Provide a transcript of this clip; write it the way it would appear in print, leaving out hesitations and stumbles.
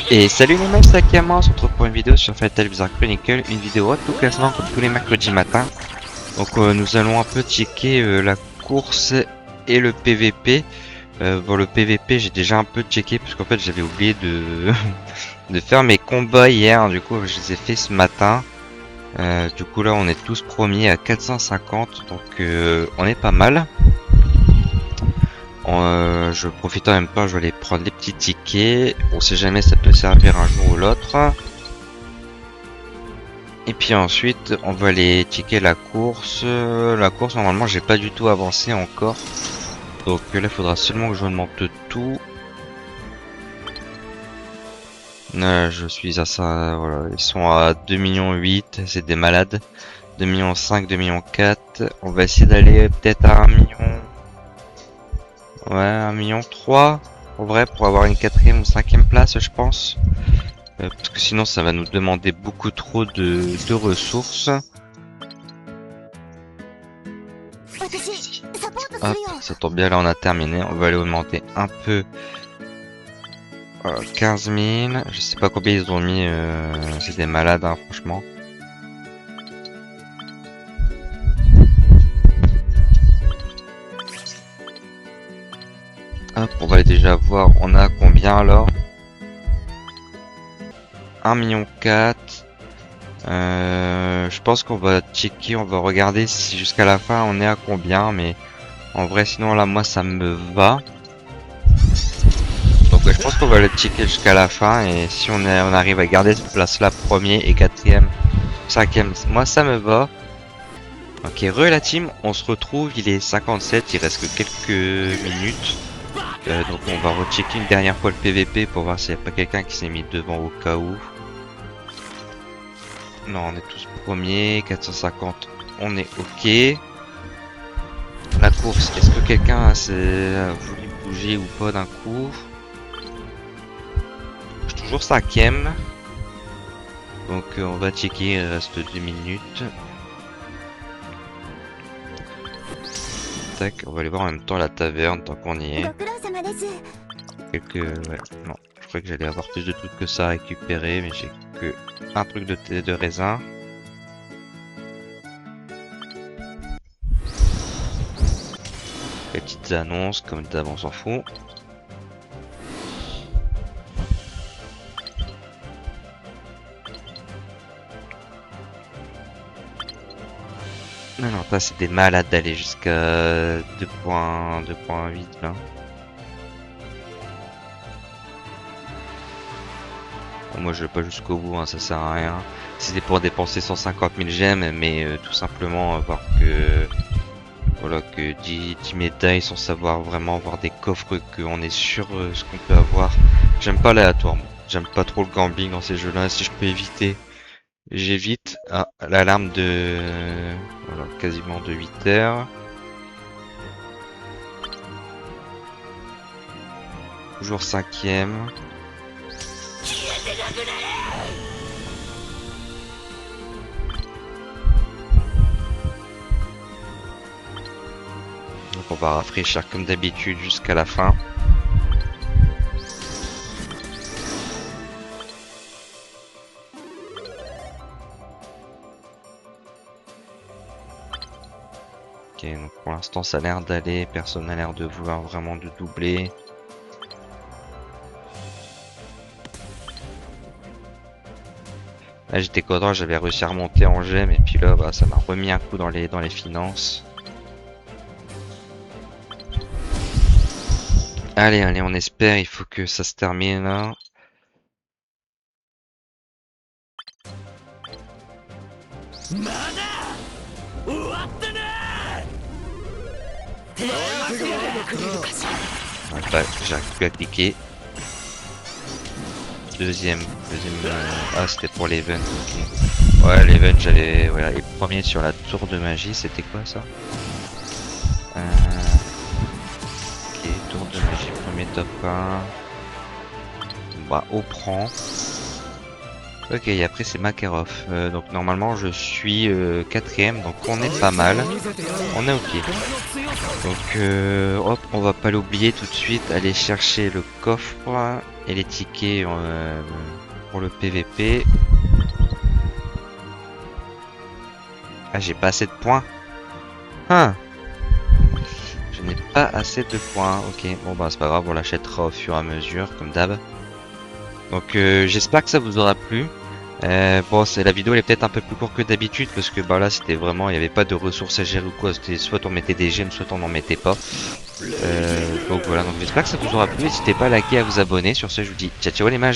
Et salut les mecs, c'est Akama, on se retrouve pour une vidéo sur Fatal Bizarre Chronicle, une vidéo tout classement comme tous les mercredis matins. Donc nous allons un peu checker la course et le PVP. Bon, le PVP j'ai déjà un peu checké parce qu'en fait j'avais oublié de, de faire mes combats hier, du coup je les ai fait ce matin. Du coup là on est tous premiers à 450, donc on est pas mal. Je profite en même temps, je vais aller prendre les petits tickets. On sait jamais, ça peut servir un jour ou l'autre. Et puis ensuite, on va aller checker la course. La course, normalement, j'ai pas du tout avancé encore. Donc là, il faudra seulement que je monte tout. Je suis à ça, voilà. Ils sont à 2,8 millions, c'est des malades. 2,5 millions, 2,4 millions. On va essayer d'aller peut-être à 1 million. Ouais, 1,3 million. En vrai, pour avoir une 4ème ou 5ème place, je pense. Parce que sinon, ça va nous demander beaucoup trop de ressources. Hop, ça tombe bien, là on a terminé. On va aller augmenter un peu. 15 000. Je sais pas combien ils ont mis. C'est des malades, hein, franchement. Hop, on va déjà voir. On a combien alors? 1,4 million. Je pense qu'on va checker. On va regarder si jusqu'à la fin on est à combien. Mais en vrai, sinon là, moi ça me va. Donc je pense qu'on va le checker jusqu'à la fin et si on arrive à garder cette place là, premier et 4ème, 5ème, moi ça me va. Ok, la team, on se retrouve, il est 57, il reste que quelques minutes. Donc on va rechecker une dernière fois le PVP pour voir s'il n'y a pas quelqu'un qui s'est mis devant au cas où. Non, on est tous premiers, 450, on est ok. La course, est-ce que quelqu'un a voulu bouger ou pas d'un coup? Je suis toujours 5ème. Donc on va checker, il reste 2 minutes. Tac, on va aller voir en même temps la taverne tant qu'on y est. Ouais, non, je croyais que j'allais avoir plus de trucs que ça à récupérer, mais j'ai que un truc de raisin. Les petites annonces, comme d'hab, on s'en fout. Non, non, ça c'est des malades d'aller jusqu'à 2.8 là. Bon, moi je vais pas jusqu'au bout, hein, ça sert à rien. C'était pour dépenser 150 000 gemmes, mais tout simplement voir que voilà, que 10 médailles sans savoir vraiment avoir des coffres qu'on est sûr ce qu'on peut avoir. J'aime pas l'aléatoire, moi. J'aime pas trop le gambling dans ces jeux-là. Si je peux éviter, j'évite. Ah, l'alarme de voilà, quasiment de 8 heures. Toujours 5ème. Donc on va rafraîchir comme d'habitude jusqu'à la fin. Ok, donc pour l'instant ça a l'air d'aller, personne n'a l'air de vouloir vraiment de doubler. Là j'étais content, j'avais réussi à remonter en gemme et puis là bah, ça m'a remis un coup dans les finances. Allez, allez, on espère, il faut que ça se termine là. Ouais, bah, j'arrive plus à cliquer. Deuxième, ah c'était pour l'event, ok. Ouais, l'event j'avais, voilà, les premiers sur la tour de magie, c'était quoi ça? Ok, tour de magie, premier top 1. Bah, au prend. Ok, et après c'est Makarov. Donc normalement je suis quatrième, donc on est pas mal. On est ok. Donc hop, on va pas l'oublier tout de suite. Aller chercher le coffre et les tickets pour le PVP. Ah, j'ai pas assez de points. Ah, je n'ai pas assez de points. Ok, bon bah c'est pas grave, on l'achètera au fur et à mesure, comme d'hab. Donc j'espère que ça vous aura plu. Bon, la vidéo elle est peut-être un peu plus courte que d'habitude parce que bah là c'était vraiment, il n'y avait pas de ressources à gérer ou quoi. C'était soit on mettait des gemmes, soit on n'en mettait pas. Donc voilà, donc j'espère que ça vous aura plu. N'hésitez pas à liker, à vous abonner. Sur ce, je vous dis ciao ciao les mages.